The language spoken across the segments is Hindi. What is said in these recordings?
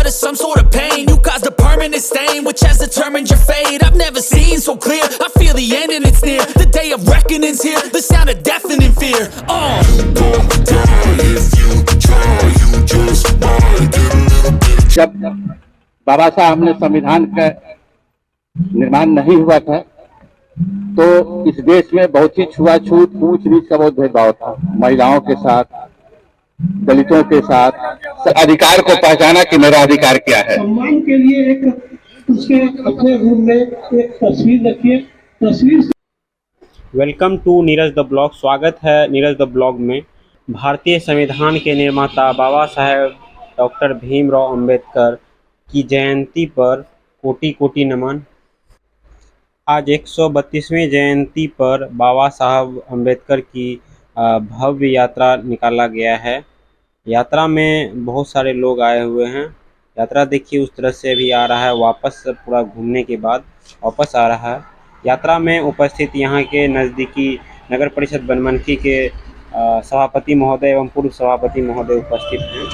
of some sort of pain. You caused a permanent stain, which has determined your fate. I've never seen so clear. I feel the end and it's near. The day of reckoning's here. The sound of deafening fear. जब बाबा साहब ने संविधान का निर्माण नहीं हुआ था तो इस देश में बहुत ही छुआछूत, ऊंच नीच का बहुत भेदभाव था। महिलाओं के साथ, दलितों के साथ अधिकार को पहचाना कि मेरा अधिकार क्या है। सम्मान के लिए एक उसके अपने रूम में एक तस्वीर रखिए। तस्वीर welcome to Neeraj the blog. स्वागत है नीरज द ब्लॉग में। भारतीय संविधान के निर्माता बाबा साहेब डॉक्टर भीमराव अंबेडकर की जयंती पर कोटि कोटि नमन। आज 132वीं जयंती पर बाबा साहब अंबेडकर की भव्य यात्रा निकाला गया है। यात्रा में बहुत सारे लोग आए हुए हैं। यात्रा देखिए उस तरह से अभी आ रहा है, वापस पूरा घूमने के बाद वापस आ रहा है। यात्रा में उपस्थित यहाँ के नज़दीकी नगर परिषद बनमनखी के सभापति महोदय एवं पूर्व सभापति महोदय उपस्थित हैं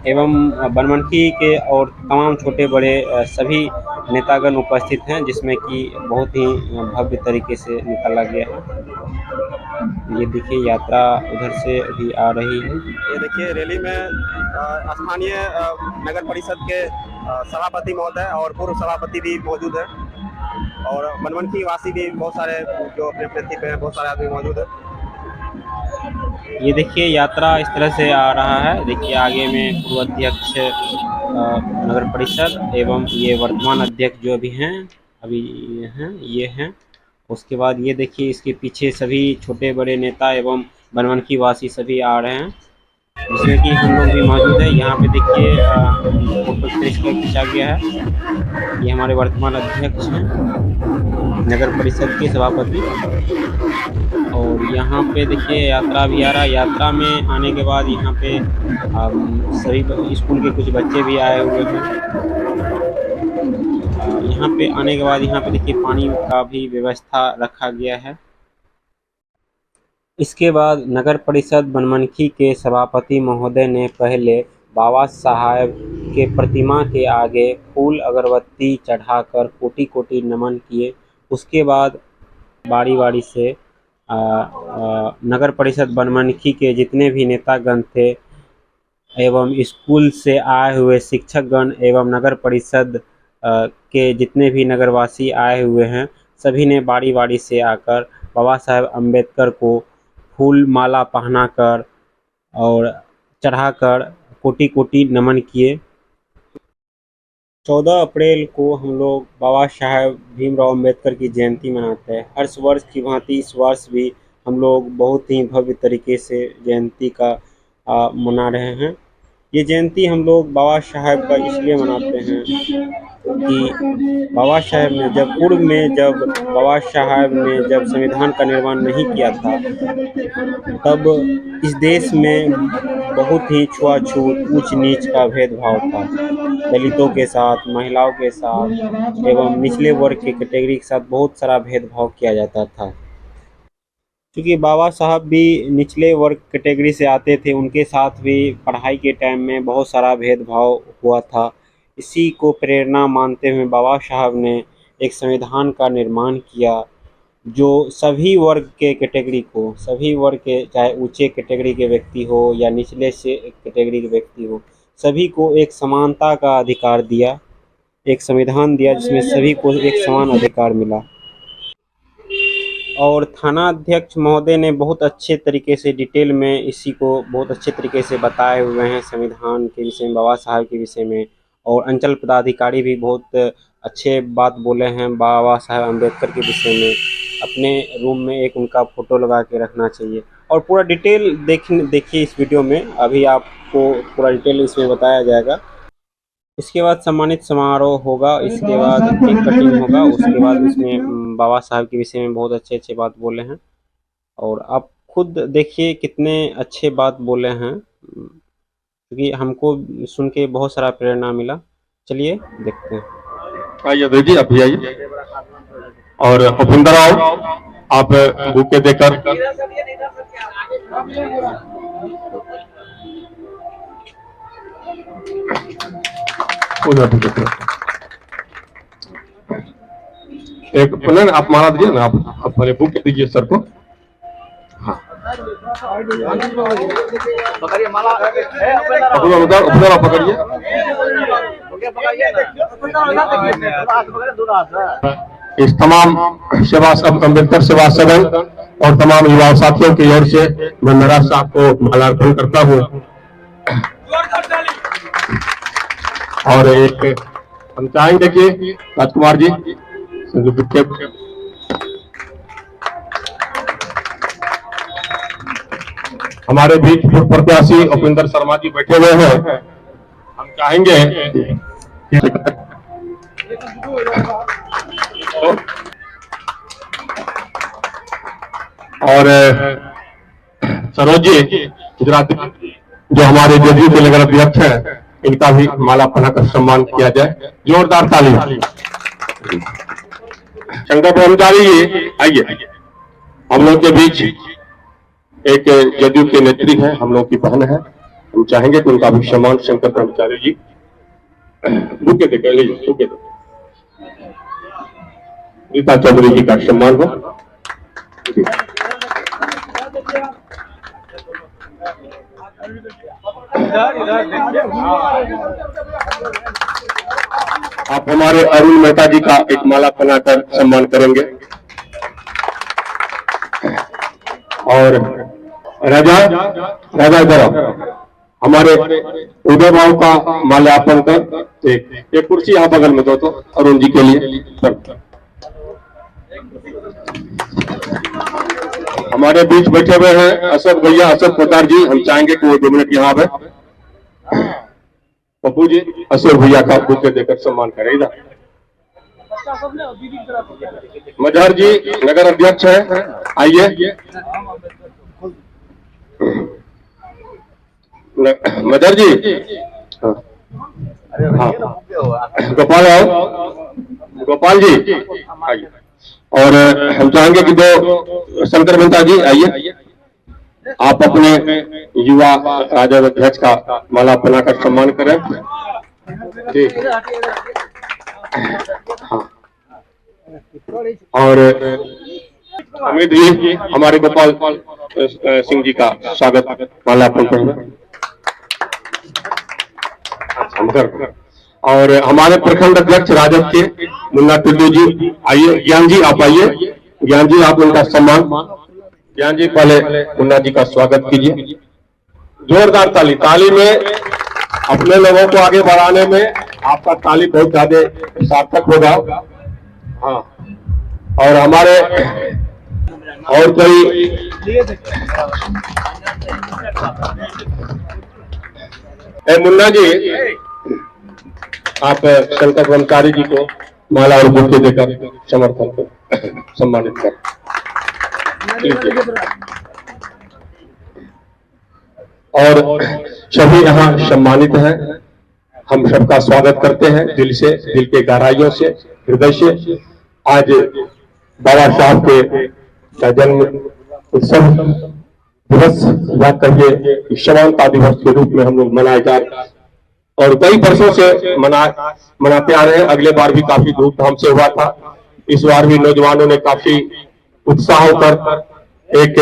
एवं बनमनखी के और तमाम छोटे बड़े सभी नेतागण उपस्थित हैं, जिसमें कि बहुत ही भव्य तरीके से निकाला गया है। ये देखिए यात्रा उधर से अभी आ रही है। ये देखिए रैली में स्थानीय नगर परिषद के सभापति महोदय और पूर्व सभापति भी मौजूद हैं और बनमनखी वासी भी बहुत सारे जो अपने अपने पे हैं, बहुत सारे आदमी मौजूद हैं। ये देखिए यात्रा इस तरह से आ रहा है। देखिए आगे में पूर्व अध्यक्ष नगर परिषद एवं ये वर्तमान अध्यक्ष जो अभी हैं ये हैं। उसके बाद ये देखिए इसके पीछे सभी छोटे बड़े नेता एवं बनमनखी वासी सभी आ रहे हैं, जिसमें कि हम लोग भी मौजूद है। यहाँ पे देखिए फोटो खींचा गया है। ये हमारे वर्तमान अध्यक्ष हैं नगर परिषद के सभापति। और यहाँ पे देखिए यात्रा भी आ रहा है। यात्रा में आने के बाद यहाँ पे सभी स्कूल के कुछ बच्चे भी आए हुए हैं। यहाँ पे आने के बाद यहाँ पे देखिए पानी का भी व्यवस्था रखा गया है। इसके बाद नगर परिषद बनमनखी के सभापति महोदय ने पहले बाबा साहब के प्रतिमा के आगे फूल अगरबत्ती चढ़ाकर कोटि कोटि नमन किए। उसके बाद बारी बारी से नगर परिषद बनमनखी के जितने भी नेतागण थे एवं स्कूल से आए हुए शिक्षकगण एवं नगर परिषद के जितने भी नगरवासी आए हुए हैं, सभी ने बारी बारी से आकर बाबा साहब अम्बेडकर को फूल माला पहनाकर और चढ़ाकर कोटि कोटि नमन किए। 14 अप्रैल को हम लोग बाबा साहब भीमराव अंबेडकर की जयंती मनाते हैं। हर वर्ष की भांति इस वर्ष भी हम लोग बहुत ही भव्य तरीके से जयंती का मना रहे हैं। ये जयंती हम लोग बाबा साहब का इसलिए मनाते हैं कि बाबा साहब ने जब बाबा साहब ने जब संविधान का निर्माण नहीं किया था, तब इस देश में बहुत ही छुआछूत, ऊंच नीच का भेदभाव था। दलितों के साथ, महिलाओं के साथ एवं निचले वर्ग के कैटेगरी के साथ बहुत सारा भेदभाव किया जाता था। क्योंकि बाबा साहब भी निचले वर्ग कैटेगरी से आते थे, उनके साथ भी पढ़ाई के टाइम में बहुत सारा भेदभाव हुआ था। इसी को प्रेरणा मानते हुए बाबा साहब ने एक संविधान का निर्माण किया, जो सभी वर्ग के कैटेगरी को, सभी वर्ग के, चाहे ऊंचे कैटेगरी के व्यक्ति हो या निचले से कैटेगरी के व्यक्ति हो, सभी को एक समानता का अधिकार दिया। एक संविधान दिया जिसमें सभी को एक समान अधिकार मिला। और थाना अध्यक्ष महोदय ने बहुत अच्छे तरीके से डिटेल में इसी को बहुत अच्छे तरीके से बताए हुए हैं, संविधान के विषय में, बाबा साहब के विषय में। और अंचल पदाधिकारी भी बहुत अच्छे बात बोले हैं बाबा साहब अम्बेडकर के विषय में। अपने रूम में एक उनका फ़ोटो लगा के रखना चाहिए। और पूरा डिटेल देखिए इस वीडियो में, अभी आपको पूरा डिटेल इसमें बताया जाएगा। इसके बाद सम्मानित समारोह होगा, इसके बाद केक कटिंग होगा, उसके बाद इसमें बाबा साहब के विषय में बहुत अच्छे अच्छे बात बोले हैं। और आप खुद देखिए कितने अच्छे बात बोले हैं, क्योंकि हमको सुन के बहुत सारा प्रेरणा मिला। चलिए देखते हैं। आइए दीदी, आप भी आइए और भूपिंदर आओ, आप बुके देकर। उधर देखिए, एक प्लेन आप माला दीजिए ना, आप पहले बुक दीजिए सर को। हाँ उधर उधर आप पकड़िए। इस तमाम सेवा अम्बेडकर सेवा सदन और तमाम युवा साथियों की ओर से मैं महाराज साहब को माल्यार्पण करता हूँ। और एक हम चाहेंगे कि राजकुमार जी हमारे बीच पूर्व प्रत्याशी उपेंद्र शर्मा जी बैठे हुए हैं, हम चाहेंगे और सरोज जी गुजराती जो हमारे जदयू के नगर अध्यक्ष हैं, इनका भी माला पहनाकर सम्मान किया जाए। जोरदार ताली। शंकर ब्रह्मचारी जी आइए, हम लोग के बीच एक जदयू के नेत्री हैं, हम लोग की बहन है, हम चाहेंगे कि उनका भी सम्मान शंकर ब्रह्मचारी जी बुके देकर लीजिए, बुके दे रीता चौधरी जी का सम्मान हो। आप हमारे अरुण मेहता जी का एक माला पहनाकर सम्मान करेंगे। और राजा इधर हमारे उदय बाबू का माल्यार्पण कर एक कुर्सी यहाँ बगल में दो तो अरुण जी के लिए। हमारे बीच बैठे हुए हैं अशोक भैया, अशोक पतार जी, हम चाहेंगे कि वो 2 मिनट यहाँ पे पप्पू जी अशोक भैया का बुके देकर सम्मान करेगा। मजहर जी नगर अध्यक्ष है, आइए। मजहर जी हाँ, गोपाल आओ, गोपाल जी आइए। और हम चाहेंगे कि 2 शंकर मेहता जी आइए, आप अपने युवा राजद अध्यक्ष का माला पहनाकर सम्मान करें। ठीक हाँ। और अमित जी हमारे गोपाल सिंह जी का स्वागत माल्यार्पण करेंगे। और हमारे प्रखंड अध्यक्ष राजद के मुन्ना टुल्लू जी आइए। ज्ञान जी आप आइए, ज्ञान जी आप उनका सम्मान। ज्ञान जी पहले मुन्ना जी का स्वागत कीजिए। जोरदार ताली। ताली में अपने लोगों को आगे बढ़ाने में आपका ताली बहुत ज्यादा सार्थक होगा। हाँ और हमारे और कोई मुन्ना जी आप शंकर ब्रह्मचारी जी को माला और बुके देकर समर्थन कर सम्मानित कर। और सभी यहाँ सम्मानित हैं, हम सबका स्वागत करते हैं दिल से, दिल के गहराइयों से, हृदय से। आज बाबा साहब के जन्म उत्सव दिवस या कहिए समानता दिवस के रूप में हम लोग मनाए जा रहे हैं और कई वर्षों से मनाते आ रहे हैं। अगले बार भी काफी धूमधाम से हुआ था, इस बार भी नौजवानों ने काफी उत्साह कर एक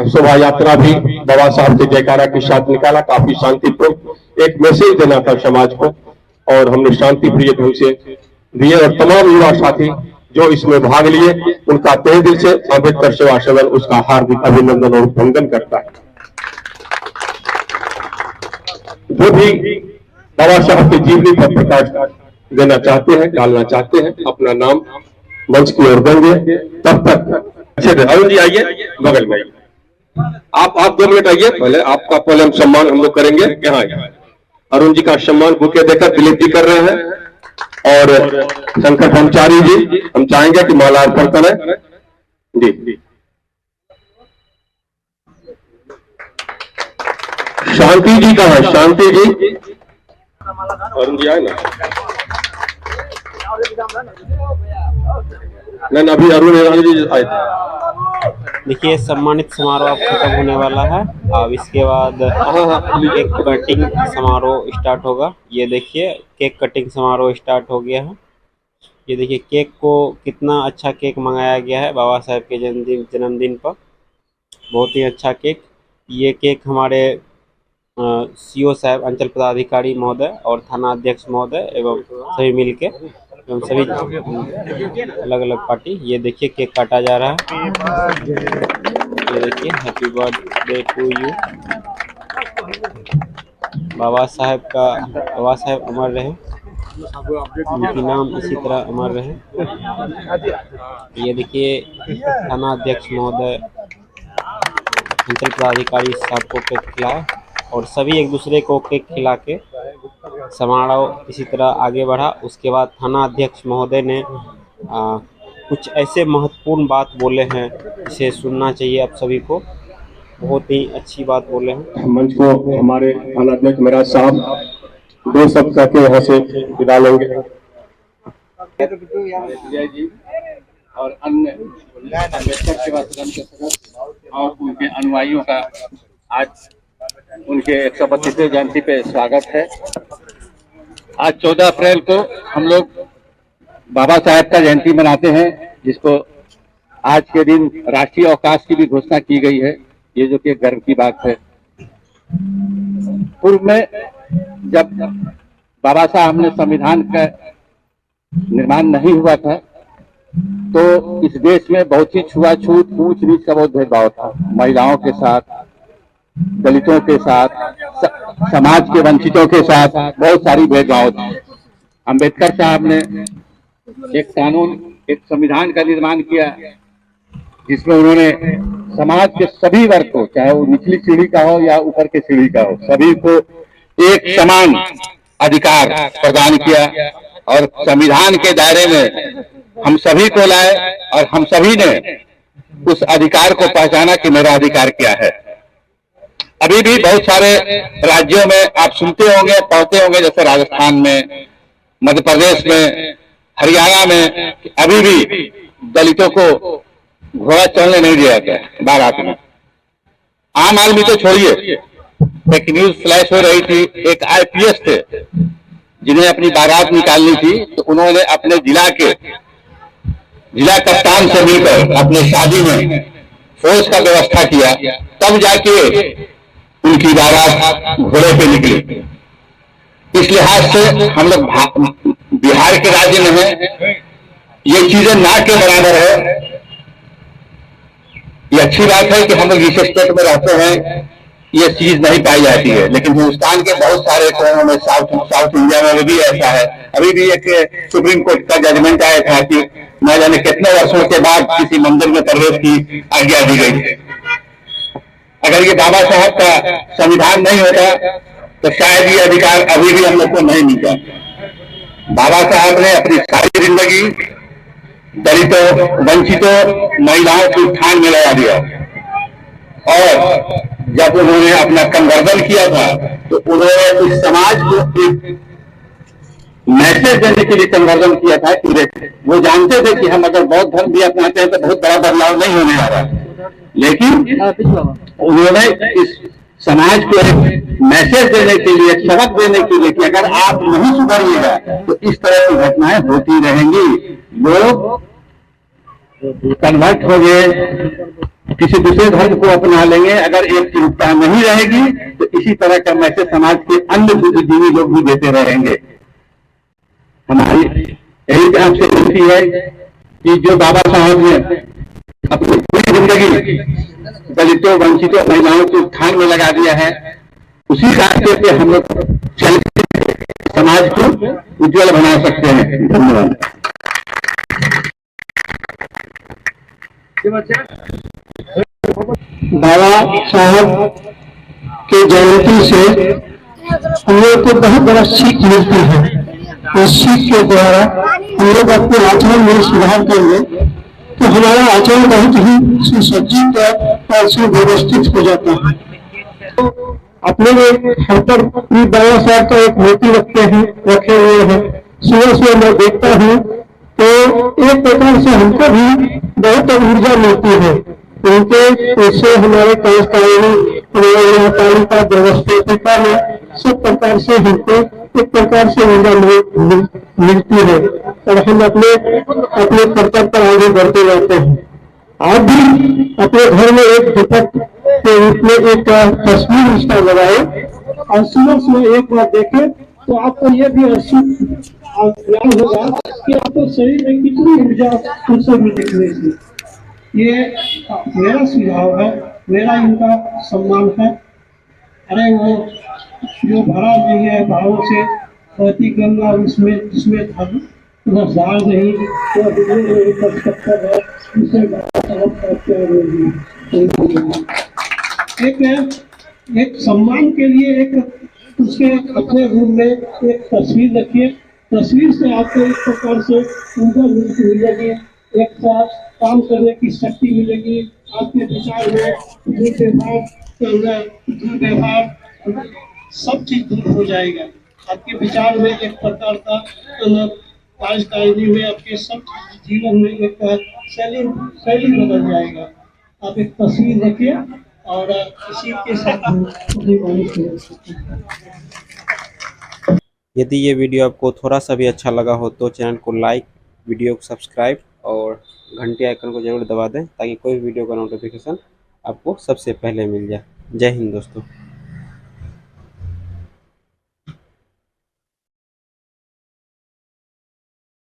शोभा यात्रा भी बाबा साहब के जयकारा के साथ निकाला। काफी शांतिपूर्ण एक मैसेज देना था समाज को और हमने शांति प्रिय ढंग से दिए। और तमाम युवा साथी जो इसमें भाग लिए उनका तहे दिल से अम्बेडकर सेवा सदन उसका हार्दिक अभिनंदन और वंदन करता है। जो भी बाबा साहब की जीवनी पर प्रकाश देना चाहते हैं, डालना चाहते हैं, अपना नाम मंच की ओर देंगे। तब तक अच्छे अरुण जी आइए बगल में, आप 2 मिनट आइए। पहले आपका पहले हम सम्मान हम लोग करेंगे। यहाँ अरुण जी का सम्मान बुके देकर डिलीवरी कर रहे हैं। और शंकर ब्रह्मचारी जी हम चाहेंगे कि माल्यार्पण करें जी। शांति जी का है, शांति जी अरुण जी आए ना, नहीं अभी अरुण जी आए थे। देखिए सम्मानित समारोह अब खत्म होने वाला है। अब इसके बाद केक कटिंग समारोह स्टार्ट होगा। ये देखिए केक कटिंग समारोह स्टार्ट हो गया है। ये देखिए केक को कितना अच्छा केक मंगाया गया है बाबा साहेब के जन्मदिन पर। बहुत ही अच्छा केक। ये केक हमारे सीओ साहब, अंचल पदाधिकारी महोदय और थाना अध्यक्ष महोदय एवं सभी मिलके एवं सभी अलग अलग पार्टी। ये देखिए केक काटा जा रहा है। ये देखिए happy birthday to you. Baba Saheb अमर रहे, उनकी नाम इसी तरह अमर रहे। ये देखिए थाना अध्यक्ष महोदय, अंचल पदाधिकारी साहब को केक खिलाए और सभी एक दूसरे को केक खिला के समारोह इसी तरह आगे बढ़ा। उसके बाद थाना अध्यक्ष महोदय ने कुछ ऐसे महत्वपूर्ण बात बोले हैं जिसे सुनना चाहिए आप सभी को। बहुत ही अच्छी बात बोले हैं। मंच को हमारे थाना अध्यक्ष महाराज साहब 2 शब्द कहते यहाँ से विदा लेंगे। जय जी और अन्य अम्बेडकर सेवा सदन के सदस्य और उनके अनुयायियों का आज उनके 132वें जयंती पे स्वागत है। आज 14 अप्रैल को हम लोग बाबा साहेब का जयंती मनाते हैं, जिसको आज के दिन राष्ट्रीय अवकाश की भी घोषणा की गई है, ये जो कि गर्व की बात है। पूर्व में जब बाबा साहब ने संविधान का निर्माण नहीं हुआ था तो इस देश में बहुत ही छुआछूत, ऊंच नीच का बहुत भेदभाव था। महिलाओं के साथ, दलितों के साथ, समाज के वंचितों के साथ बहुत सारी भेदभाव थी। अम्बेडकर साहब ने एक कानून, एक संविधान का निर्माण किया जिसमें उन्होंने समाज के सभी वर्ग को, चाहे वो निचली सीढ़ी का हो या ऊपर के सीढ़ी का हो, सभी को एक समान अधिकार प्रदान किया और संविधान के दायरे में हम सभी को लाए और हम सभी ने उस अधिकार को पहचाना कि मेरा अधिकार क्या है। अभी भी बहुत सारे राज्यों में आप सुनते होंगे, पढ़ते होंगे, जैसे राजस्थान में, मध्य प्रदेश में, हरियाणा में अभी भी दलितों को घोड़ा चलने नहीं दिया गया बारात में। आम आदमी तो छोड़िए, एक न्यूज फ्लैश हो रही थी, एक आईपीएस थे जिन्हें अपनी बारात निकालनी थी, तो उन्होंने अपने जिला कप्तान से मिलकर अपने शादी में फोर्स का व्यवस्था किया, तब जाके उनकी बारात घोड़े पे निकली। इस लिहाज से हम लोग बिहार के राज्य में हैं, ये चीजें ना के बराबर है। ये अच्छी बात है कि हम लोग इस स्टेट में रहते हैं, ये चीज नहीं पाई जाती है, लेकिन हिंदुस्तान के बहुत सारे कोनों में, साउथ इंडिया में भी ऐसा है। अभी भी एक सुप्रीम कोर्ट का जजमेंट आया था कि न जाने कितने वर्षों के बाद किसी मंदिर में प्रवेश की आज्ञा दी गई है। अगर ये बाबा साहब का संविधान नहीं होता तो शायद ये अधिकार अभी भी हम लोग को नहीं मिलता। बाबा साहब ने अपनी सारी जिंदगी दलितों, वंचितों, महिलाओं के उत्थान में लगा दिया और जब उन्होंने अपना कन्वर्जन किया था तो उन्होंने इस समाज को एक मैसेज देने के लिए कन्वर्जन किया था कि वो जानते थे कि हम अगर बौद्ध धर्म भी अपनाते हैं तो बहुत बड़ा बदलाव नहीं होने वाला, लेकिन उन्होंने इस समाज को एक मैसेज देने के लिए, एक सबक देने के लिए कि अगर आप नहीं सुधरिएगा तो इस तरह की घटनाएं होती रहेंगी। लोग कन्वर्ट हो गए, किसी दूसरे धर्म को अपना लेंगे, अगर एक चिंता नहीं रहेगी तो इसी तरह का मैसेज समाज के अन्य बुद्धिजीवी लोग भी देते रहेंगे। हमारी यही आपसे विनती है कि जो बाबा साहब ने अपनी पूरी जिंदगी दलितों, वंचितों, महिलाओं के उत्थान में लगा दिया है, उसी रास्ते पे हम लोग चल समाज को उज्जवल बना सकते हैं। धन्यवाद। बाबा साहब के जयंती से हम लोग को बहुत बड़ा सीख मिलती है। इस सीख के द्वारा हम लोग अपने आचरण में सुधार करेंगे तो हमारा आचरण बहुत ही सुसज्जित और सुव्यवस्थित हो जाता है। तो अपने घर पर बाबा साहब का एक मूर्ति रखे हुए हैं। सुबह सुबह मैं देखता हूँ तो एक प्रकार से हमको भी बहुत ऊर्जा मिलती है। उनके से हमारे कार्यकारिणी हमारे पालिका व्यवस्थापिका में सब प्रकार से हमको एक प्रकार से ऊर्जा मिलती है और हम अपने कर्तव्य पर आगे बढ़ते रहते हैं। आप भी अपने घर में एक दीपक के रूप में एक तस्वीर इसका लगाए और सुबह सुबह एक बार देखें तो आपको ये भी ज्ञान होगा कि आपको शरीर में कितनी ऊर्जा उनसे भी दिखने से। ये मेरा सुझाव है, मेरा इनका सम्मान है। अरे वो जो भरा नहीं है भावों से प्रति गंगा उसमें जिसमें रसदार नहीं तो नहीं कर सकता है उसे एक सम्मान के लिए एक उसके अपने रूम में एक तस्वीर रखिए। तस्वीर से आपको एक प्रकार से ऊर्जा मिलेगी, एक साथ काम करने की शक्ति मिलेगी। आपके विचार में दुर्व्यवहार सब चीज दूर हो जाएगा। आपके विचार में एक प्रकार का कार्यकारिणी में आपके सब जीवन में एक शैली बदल जाएगा। आप एक तस्वीर रखिए और इसी के साथ यदि ये वीडियो आपको थोड़ा सा भी अच्छा लगा हो तो चैनल को लाइक, वीडियो को सब्सक्राइब और घंटी आइकन को जरूर दबा दें ताकि कोई वीडियो का नोटिफिकेशन आपको सबसे पहले मिल जाए। जय हिंद दोस्तों।